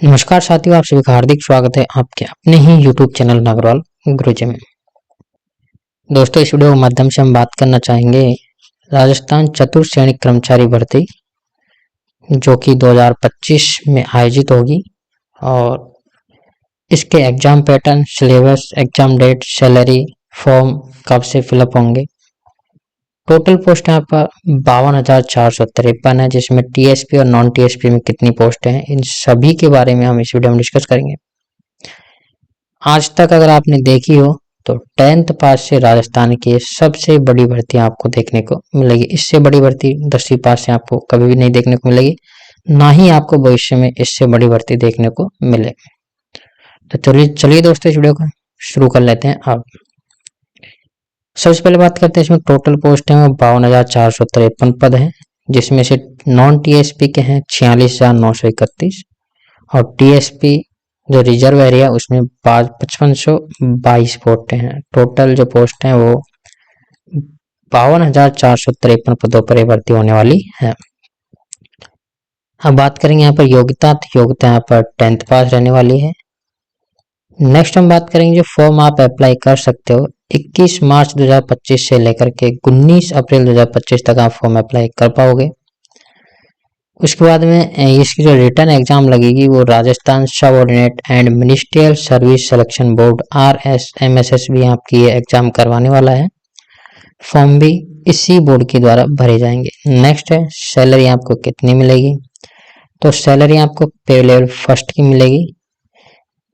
नमस्कार साथियों, आप सभी का हार्दिक स्वागत है आपके अपने ही YouTube चैनल नागरवाल गुरुजी में। दोस्तों, इस वीडियो के माध्यम से हम बात करना चाहेंगे राजस्थान चतुर्थ श्रेणी कर्मचारी भर्ती जो कि 2025 में आयोजित होगी और इसके exam pattern, syllabus, exam date, salary, form कब से फिलअप होंगे। टोटल पोस्ट यहाँ पर 52,453 है, जिसमें टीएसपी और नॉन टीएसपी में कितनी पोस्ट हैं, इन सभी के बारे में हम इस वीडियो में डिस्कस करेंगे। आज तक अगर आपने देखी हो तो 10th पास से राजस्थान की सबसे बड़ी भर्ती आपको देखने को मिलेगी। इससे बड़ी भर्ती 10वीं पास से आपको कभी भी नहीं देखने को मिलेगी, ना ही आपको भविष्य में इससे बड़ी भर्ती देखने को मिलेगी। तो चलिए दोस्तों, इस वीडियो को शुरू कर लेते हैं। अब सबसे पहले बात करते हैं, इसमें टोटल पोस्ट है 52,453 पद हैं, जिसमें से नॉन टीएसपी के हैं 46,931 और टीएसपी जो रिजर्व एरिया उसमें 5522 पोस्ट हैं। टोटल जो पोस्ट हैं वो 52,453 पदों पर भर्ती होने वाली है। अब बात करेंगे यहाँ पर योग्यता, तो योग्यता यहाँ पर 10th पास रहने वाली है। नेक्स्ट हम बात करेंगे जो फॉर्म आप अप्लाई कर सकते हो 21 मार्च 2025 से लेकर के 19 अप्रैल 2025 तक आप फॉर्म अप्लाई कर पाओगे। उसके बाद में इसकी जो रिटर्न एग्जाम लगेगी वो Rajasthan subordinate and ministerial service selection board RSMSS भी आपकी ये एग्जाम करवाने वाला है। फॉर्म भी इसी बोर्ड के द्वारा भरे जाएंगे। नेक्स्ट है सैलरी आपको कितनी मिलेगी, तो सैलरी आपको पे लेवल फर्स्ट की मिलेगी।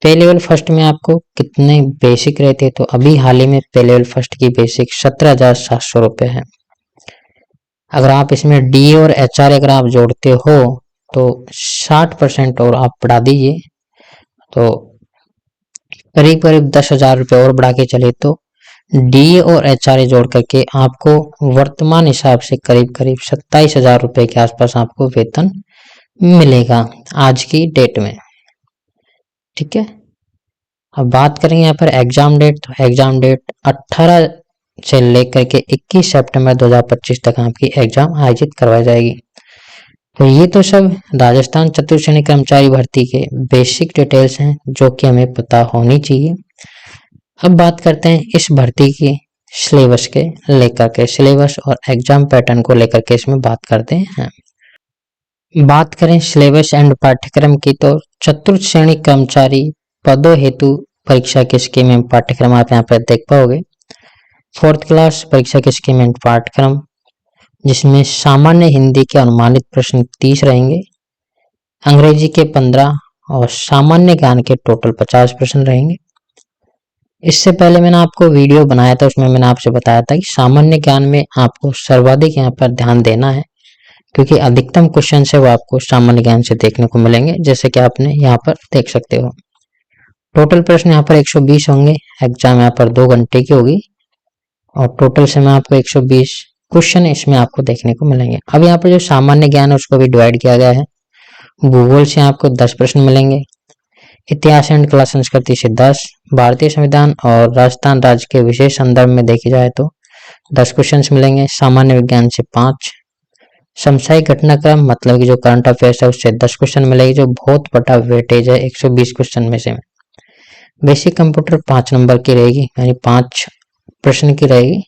पे लेवल फर्स्ट में आपको कितने बेसिक रहते हैं, तो अभी हाल ही में पे लेवल फर्स्ट की बेसिक 17,700 रुपये है। अगर आप इसमें डी और HR अगर आप जोड़ते हो तो 60% और आप बढ़ा दीजिए, तो करीब करीब 10,000 रुपये और बढ़ा के चले तो डी और HR जोड़ करके आपको वर्तमान हिसाब से करीब करीब 27,000 रुपये के आसपास आपको वेतन मिलेगा आज की डेट में। ठीक है, अब बात करेंगे यहाँ पर एग्जाम डेट, तो एग्जाम डेट 18 से लेकर के 21 सितंबर 2025 तक आपकी एग्जाम आयोजित करवाई जाएगी। तो ये तो सब राजस्थान चतुर्थ श्रेणी कर्मचारी भर्ती के बेसिक डिटेल्स हैं जो कि हमें पता होनी चाहिए। अब बात करते हैं इस भर्ती की सिलेबस के लेकर के, सिलेबस और एग्जाम पैटर्न को लेकर के इसमें बात करते हैं। बात करें सिलेबस एंड पाठ्यक्रम की, तो चतुर्थ श्रेणी कर्मचारी पदों हेतु परीक्षा के स्कीम एवं पाठ्यक्रम आप यहाँ पर देख पाओगे। 4th क्लास परीक्षा के स्कीम एंड पाठ्यक्रम, जिसमें सामान्य हिंदी के अनुमानित प्रश्न 30 रहेंगे, अंग्रेजी के 15 और सामान्य ज्ञान के टोटल 50 प्रश्न रहेंगे। इससे पहले मैंने आपको वीडियो बनाया था, उसमें मैंने आपसे बताया था कि सामान्य ज्ञान में आपको सर्वाधिक यहाँ पर ध्यान देना है, क्योंकि अधिकतम क्वेश्चन है वो आपको सामान्य ज्ञान से देखने को मिलेंगे, जैसे कि आपने यहाँ पर देख सकते हो। टोटल प्रश्न यहाँ पर 120 होंगे। एग्जाम यहाँ पर 2 घंटे की होगी और टोटल समय आपको 120 क्वेश्चन इसमें आपको देखने को मिलेंगे। अब यहाँ पर जो सामान्य ज्ञान है उसको भी डिवाइड किया गया है। भूगोल से आपको 10 प्रश्न मिलेंगे, इतिहास एंड कला संस्कृति से 10, भारतीय संविधान और राजस्थान राज्य के विशेष संदर्भ में देखी जाए तो 10 क्वेश्चन मिलेंगे, सामान्य विज्ञान से 5, समसामयिक घटनाक्रम मतलब कि जो करंट अफेयर्स है उससे 10 क्वेश्चन मिलेगी, जो बहुत बड़ा वेटेज है 120 क्वेश्चन में से। बेसिक कंप्यूटर 5 नंबर की रहेगी, यानी 5 प्रश्न की रहेगी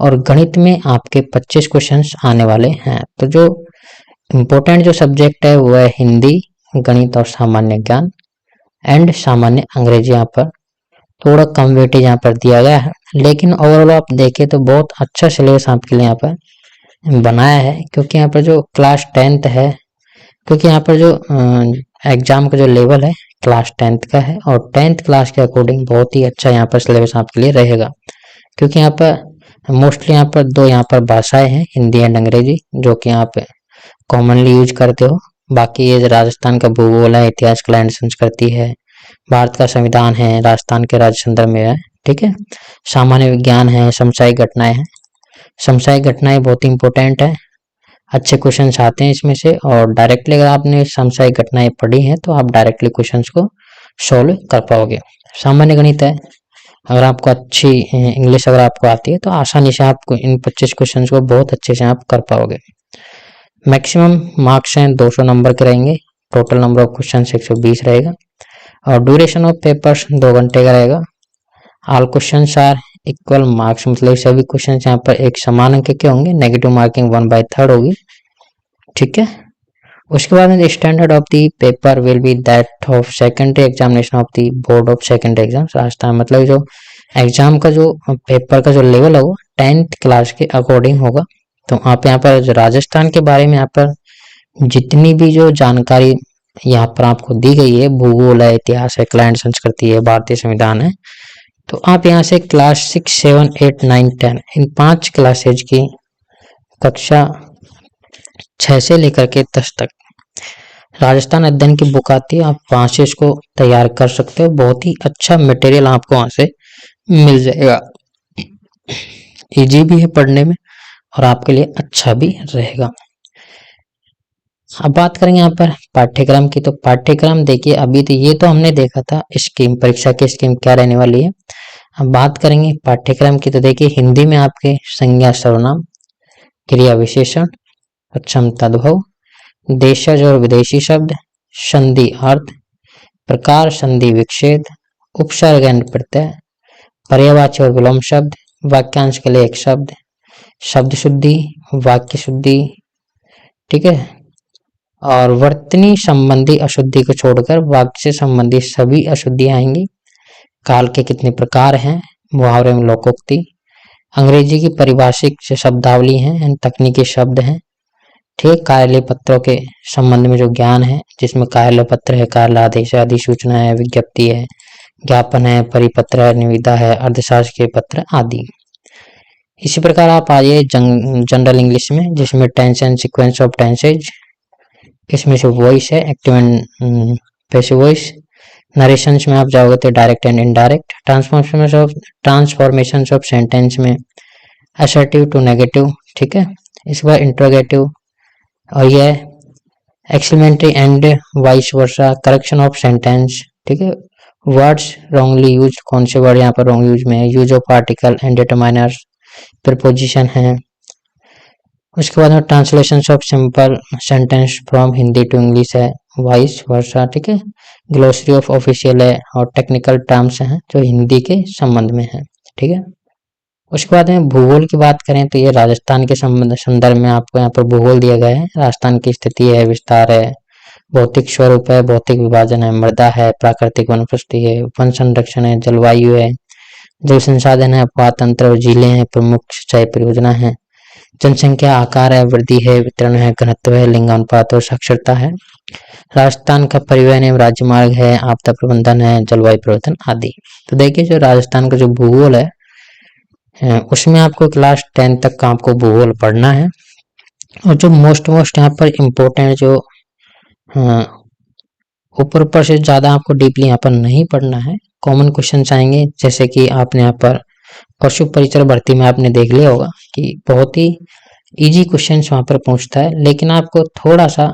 और गणित में आपके 25 क्वेश्चन आने वाले हैं। तो जो इम्पोर्टेंट जो सब्जेक्ट है वो है हिंदी, गणित और सामान्य ज्ञान एंड सामान्य अंग्रेजी। यहाँ पर थोड़ा कम वेटेज यहाँ पर दिया गया है, लेकिन ओवरऑल आप देखें तो बहुत अच्छा सिलेबस आपके लिए यहाँ पर बनाया है, क्योंकि यहाँ पर जो क्लास 10th है, क्योंकि यहाँ पर जो एग्जाम का जो लेवल है क्लास 10th का है और 10th क्लास के अकॉर्डिंग बहुत ही अच्छा यहाँ पर सिलेबस आपके लिए रहेगा, क्योंकि यहाँ पर मोस्टली यहाँ पर 2 यहाँ पर भाषाएं हैं, हिंदी एंड अंग्रेजी, जो कि यहाँ पे कॉमनली यूज करते हो। बाकी ये राजस्थान का भूगोल है, इतिहास कला एंड संस्कृति है, भारत का संविधान है, राजस्थान के राज्य संदर्भ में है। ठीक है, सामान्य विज्ञान है, समसामयिक घटनाएं हैं। समसामयिक घटनाएं बहुत इंपॉर्टेंट है, अच्छे क्वेश्चंस आते हैं इसमें से, और डायरेक्टली अगर आपने समसामयिक घटनाएं पढ़ी हैं तो आप डायरेक्टली क्वेश्चंस को सॉल्व कर पाओगे। सामान्य गणित है, अगर आपको अच्छी इंग्लिश अगर आपको आती है तो आसानी से आपको इन 25 क्वेश्चंस को बहुत अच्छे से आप कर पाओगे। मैक्सिमम मार्क्स हैं 200 नंबर के रहेंगे, टोटल नंबर ऑफ क्वेश्चन 120 रहेगा और ड्यूरेशन ऑफ पेपर्स 2 घंटे का रहेगा। All question are equal marks, मतलब सभी क्वेश्चन यहाँ पर एक समान अंक के होंगे। नेगेटिव मार्किंग 1/3 होगी, ठीक है। उसके बाद में standard of the paper will be that of secondary examination of the board of secondary exam Rajasthan, मतलब जो एग्जाम का जो पेपर का जो लेवल है वो 10th क्लास के अकॉर्डिंग होगा। तो आप यहाँ पर राजस्थान के बारे में यहाँ पर जितनी भी जो जानकारी यहाँ पर आपको दी गई है, भूगोल है, इतिहास है, क्लाइंट संस्कृति है, भारतीय संविधान है, तो आप यहाँ से क्लास 6, 7, 8, 9, 10 इन 5 क्लासेज की कक्षा 6 से लेकर के 10 तक राजस्थान अध्ययन की बुक आती है, आप वहां से इसको तैयार कर सकते हो। बहुत ही अच्छा मटेरियल आपको वहां से मिल जाएगा, इजी भी है पढ़ने में और आपके लिए अच्छा भी रहेगा। अब बात करेंगे यहाँ पर पाठ्यक्रम की, तो पाठ्यक्रम देखिए अभी तो ये तो हमने देखा था स्कीम, परीक्षा की स्कीम क्या रहने वाली है। अब बात करेंगे पाठ्यक्रम की, तो देखिए हिंदी में आपके संज्ञा सर्वनाम, क्रिया विशेषण, अक्षम तद्भव, देशज और विदेशी शब्द, संधि अर्थ, प्रकार संधि विच्छेद, उपसर्ग एंड प्रत्यय, पर्यायवाची और विलोम शब्द, वाक्यांश के लिए एक शब्द, शब्द शुद्धि, वाक्य शुद्धि, ठीक है। और वर्तनी संबंधी अशुद्धि को छोड़कर वाक्य से संबंधी सभी अशुद्धियां आएंगी। काल के कितने प्रकार हैं, मुहावरे में लोकोक्ति, अंग्रेजी की परिभाषिक शब्दावली हैं, तकनीकी शब्द हैं, ठीक। कार्यालय पत्रों के संबंध में जो ज्ञान है, जिसमें कार्यालय पत्र है, कार्यालय आदि सूचना है, विज्ञप्ति है, ज्ञापन है, परिपत्र है, निविदा है, अर्थशास्त्र के पत्र आदि। इसी प्रकार आप आइए जनरल इंग्लिश में, जिसमें tense and sequence of tenses, इसमें से वॉइस है, active and passive voice. Narrations में आप जाओगे तो direct and indirect. Transformation of sentence में असर्टिव टू नेगेटिव, ठीक है। इसके बाद इंट्रोगेटिव और यह exclamatory and vice versa, correction of sentence, ठीक है। वर्ड्स रॉन्गली यूज, कौन से वर्ड यहाँ पर रॉन्ग यूज में है, use of article and determiners, preposition है। उसके बाद में translation of simple sentence from Hindi to English है, वाइस वर्सा, ठीक है। ग्लोसरी ऑफ ऑफिशियल है और टेक्निकल टर्म्स हैं जो हिंदी के संबंध में है, ठीक है। उसके बाद में भूगोल की बात करें तो ये राजस्थान के संदर्भ में आपको यहाँ पर भूगोल दिया गया है। राजस्थान की स्थिति है, विस्तार है, भौतिक स्वरूप है, भौतिक विभाजन है, मृदा है, प्राकृतिक वनस्पति है, वन संरक्षण है, जलवायु है, जल संसाधन है, अफवाह तंत्र और झीलें हैं, प्रमुख सिंचाई परियोजना है, जनसंख्या, आकार है, वृद्धि है, वितरण है, घनत्व है, लिंगानुपात और साक्षरता है। राजस्थान का परिवहन एवं राजमार्ग है, आपदा प्रबंधन है, जलवायु परिवर्तन आदि। तो देखिए जो राजस्थान का जो भूगोल है उसमें आपको क्लास 10 तक का आपको भूगोल पढ़ना है। और जो मोस्ट यहाँ पर इम्पोर्टेंट जो ऊपर से ज्यादा आपको डीपली यहाँ पर नहीं पढ़ना है, कॉमन क्वेश्चंस आएंगे। जैसे कि आपने यहाँ पर पशु परिचर भर्ती में आपने देख लिया होगा कि बहुत ही इजी क्वेश्चंस वहां पर पूछता है, लेकिन आपको थोड़ा सा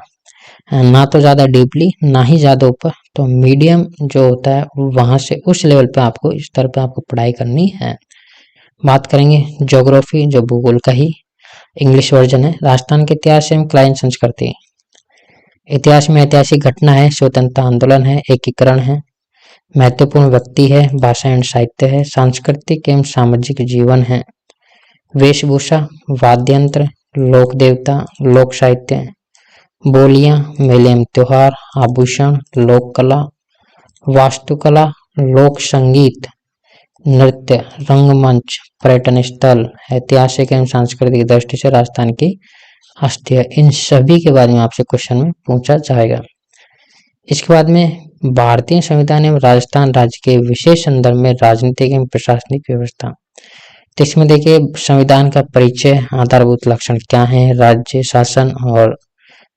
ना तो ज्यादा डीपली ना ही ज्यादा ऊपर, तो मीडियम जो होता है वहां से उस लेवल पे आपको, इस तरह पे आपको पढ़ाई करनी है। बात करेंगे ज्योग्राफी, जो भूगोल का ही इंग्लिश वर्जन है। राजस्थान के इतिहास एवं क्लाइंट संस्कृति, इतिहास में ऐतिहासिक घटना है, स्वतंत्रता आंदोलन है, एकीकरण है, महत्वपूर्ण व्यक्ति है, भाषा एवं साहित्य है, सांस्कृतिक एवं सामाजिक जीवन है, वेशभूषा, वाद्यंत्र, लोक देवता, लोक साहित्य, बोलियां, मेले एवं त्योहार, आभूषण, लोक कला, वास्तुकला, लोक संगीत, नृत्य, रंगमंच, पर्यटन स्थल, ऐतिहासिक एवं सांस्कृतिक दृष्टि से राजस्थान की हस्ती, इन सभी के बारे में आपसे क्वेश्चन में पूछा जाएगा। इसके बाद में भारतीय संविधान एवं राजस्थान राज्य के विशेष संदर्भ में राजनीतिक एवं प्रशासनिक व्यवस्था। तो इसमें देखिए संविधान का परिचय, आधारभूत लक्षण क्या है, राज्य शासन और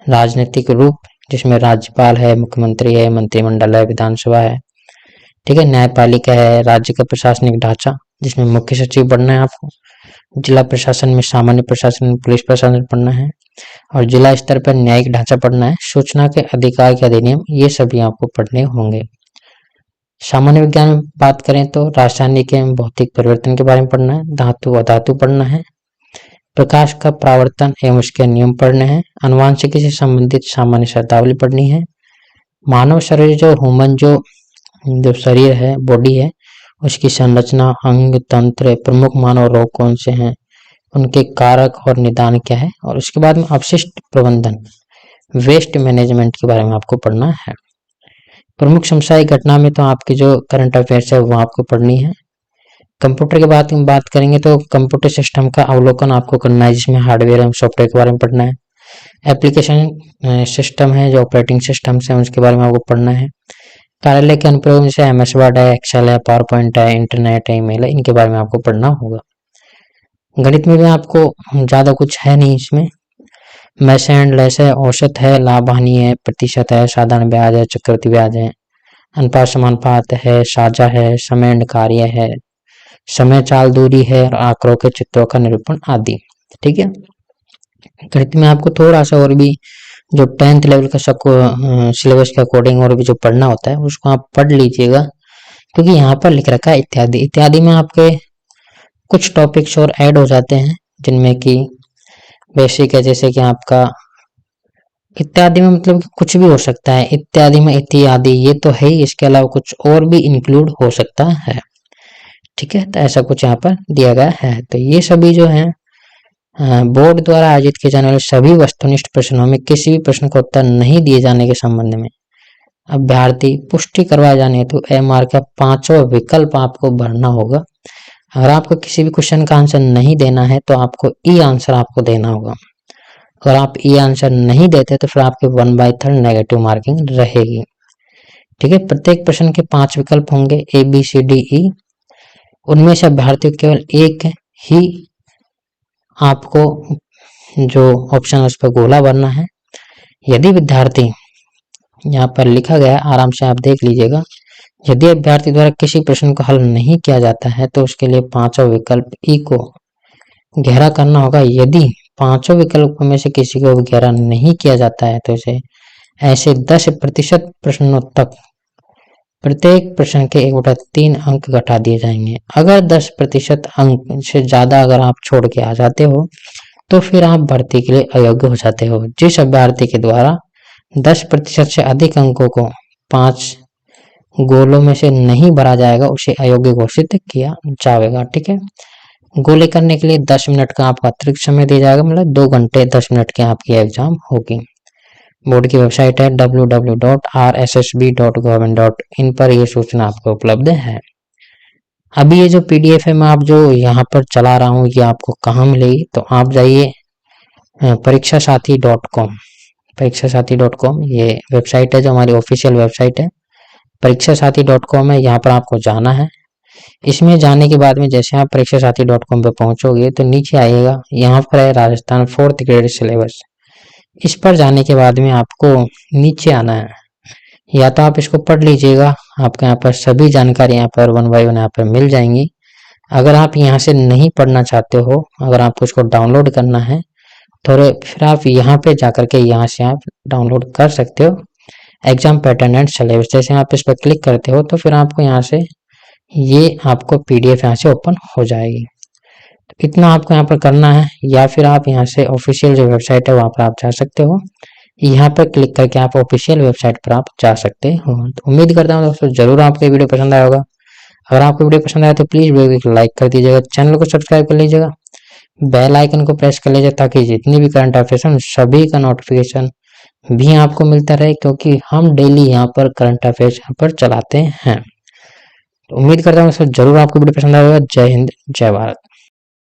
राजनीतिक रूप, जिसमें राज्यपाल है, मुख्यमंत्री है, मंत्रिमंडल है, विधानसभा है, ठीक है, न्यायपालिका है, राज्य का प्रशासनिक ढांचा, जिसमें मुख्य सचिव पढ़ना है आपको, जिला प्रशासन में सामान्य प्रशासन, पुलिस प्रशासन पढ़ना है और जिला स्तर पर न्यायिक ढांचा पढ़ना है, सूचना के अधिकार के अधिनियम, ये सभी आपको पढ़ने होंगे। सामान्य विज्ञान में बात करें तो रासायनिक एवं भौतिक परिवर्तन के बारे में पढ़ना है, धातु अधातु पढ़ना है, प्रकाश का परावर्तन एवं उसके नियम पढ़ने हैं, आनुवंशिकी से संबंधित सामान्य शब्दावली पढ़नी है, मानव शरीर जो ह्यूमन जो शरीर है, बॉडी है, उसकी संरचना, अंग, तंत्र, प्रमुख मानव रोग कौन से हैं, उनके कारक और निदान क्या है, और उसके बाद में अपशिष्ट प्रबंधन, वेस्ट मैनेजमेंट के बारे में आपको पढ़ना है। प्रमुख समसामयिक घटना में तो आपकी जो करंट अफेयर्स है वो आपको पढ़नी है। कंप्यूटर के बात करेंगे तो कंप्यूटर सिस्टम का अवलोकन आपको करना है, जिसमें हार्डवेयर एवं सॉफ्टवेयर के बारे में पढ़ना है। एप्लीकेशन सिस्टम है, जो ऑपरेटिंग सिस्टम्स हैं उसके बारे में आपको पढ़ना है। कार्यालय के अनुप्रयोग जैसे MS वर्ड है, एक्सेल है, पावर पॉइंट है, इंटरनेट है, ईमेल है, इनके बारे में आपको पढ़ना होगा। गणित में भी आपको ज़्यादा कुछ है नहीं इसमें। मैस एंड लेस है, औसत है, लाभ हानि है, प्रतिशत है, साधारण ब्याज है, चक्रवृद्धि ब्याज है, अनुपात समानुपात है, साझा है, समय एंड कार्य है, समय चाल दूरी है, और आंकड़ों के चित्रों का निरूपण आदि। ठीक है, गणित में आपको थोड़ा सा और भी जो 10th लेवल का सिलेबस के अकॉर्डिंग और भी जो पढ़ना होता है उसको आप पढ़ लीजिएगा, क्योंकि यहाँ पर लिख रखा है इत्यादि। इत्यादि में आपके कुछ टॉपिक्स और ऐड हो जाते हैं, जिनमें कि बेसिक है, जैसे कि आपका इत्यादि में मतलब कुछ भी हो सकता है। इत्यादि में इत्यादि ये तो है ही, इसके अलावा कुछ और भी इंक्लूड हो सकता है। ठीक है, तो ऐसा कुछ यहाँ पर दिया गया है। तो ये सभी जो है बोर्ड द्वारा आयोजित किए जाने वाले सभी वस्तुनिष्ठ प्रश्नों में किसी भी प्रश्न का उत्तर नहीं दिए जाने के संबंध में अभ्यर्थी पुष्टि करवाए जाने तो MR का 5वां विकल्प आपको भरना होगा। अगर आपको किसी भी क्वेश्चन का आंसर नहीं देना है तो आपको ई आंसर आपको देना होगा। अगर आप ई आंसर नहीं देते तो फिर आपके 1/3 नेगेटिव मार्किंग रहेगी। ठीक है, प्रत्येक प्रश्न के 5 विकल्प होंगे, ABCDE। उनमें से अभ्यर्थी केवल एक ही आपको जो ऑप्शन है उस पर गोला भरना है। यदि विद्यार्थी, यहाँ पर लिखा गया आराम से आप देख लीजिएगा, यदि अभ्यर्थी द्वारा किसी प्रश्न को हल नहीं किया जाता है तो उसके लिए 5वां विकल्प ई को गहरा करना होगा। यदि 5 विकल्प में से किसी को गहरा नहीं किया जाता है तो इसे ऐसे 10% प्रश्नों तक प्रत्येक प्रश्न के 1/3 अंक घटा दिए जाएंगे। अगर 10% अंक से ज्यादा अगर आप छोड़ के आ जाते हो तो फिर आप भर्ती के लिए अयोग्य हो जाते हो। जिस अभ्यर्थी के द्वारा 10% से अधिक अंकों को 5 गोलों में से नहीं भरा जाएगा उसे अयोग्य घोषित किया जाएगा। ठीक है, गोले करने के लिए 10 मिनट का आपको अतिरिक्त समय दिया जाएगा, मतलब 2 घंटे 10 मिनट की आपकी एग्जाम होगी। बोर्ड की वेबसाइट है www.rssb.government.in पर यह सूचना आपको उपलब्ध है। अभी ये जो PDF है मैं आप जो यहाँ पर चला रहा हूँ ये आपको कहाँ मिलेगी, तो आप जाइए परीक्षासाथी.com। परीक्षासाथी.com ये वेबसाइट है जो हमारी ऑफिशियल वेबसाइट है। परीक्षासाथी.com है, यहाँ पर आपको जाना है। इसमें जाने के बाद में जैसे आप परीक्षासाथी.com पे पहुंचोगे तो नीचे आइएगा, यहाँ पर है राजस्थान 4th ग्रेड सिलेबस। इस पर जाने के बाद में आपको नीचे आना है, या तो आप इसको पढ़ लीजिएगा, आपको यहाँ पर सभी जानकारी यहाँ पर 1 by 1 यहाँ पर मिल जाएंगी। अगर आप यहाँ से नहीं पढ़ना चाहते हो, अगर आपको इसको डाउनलोड करना है तो फिर आप यहाँ पे जाकर के यहाँ से आप डाउनलोड कर सकते हो एग्जाम पैटर्न एंड सिलेबस। जैसे आप इस पर क्लिक करते हो तो फिर आपको यहाँ से ये आपको PDF यहाँ से ओपन हो जाएगी। तो इतना आपको यहाँ पर करना है, या फिर आप यहाँ से ऑफिशियल जो वेबसाइट है वहाँ पर आप जा सकते हो। यहाँ पर क्लिक करके आप ऑफिशियल वेबसाइट पर आप जा सकते हो। तो उम्मीद करता हूँ दोस्तों जरूर आपको वीडियो पसंद आया होगा। अगर आपको वीडियो पसंद आया तो प्लीज वीडियो को लाइक कर दीजिएगा, चैनल को सब्सक्राइब कर लीजिएगा, बेल आइकन को प्रेस कर लीजिए ताकि जितनी भी करंट अफेयर्स सभी का नोटिफिकेशन भी आपको मिलता रहे, क्योंकि हम डेली यहाँ पर करंट अफेयर्स यहाँ पर चलाते हैं। तो उम्मीद करता हूँ जरूर आपको वीडियो पसंद आएगा। जय हिंद, जय भारत।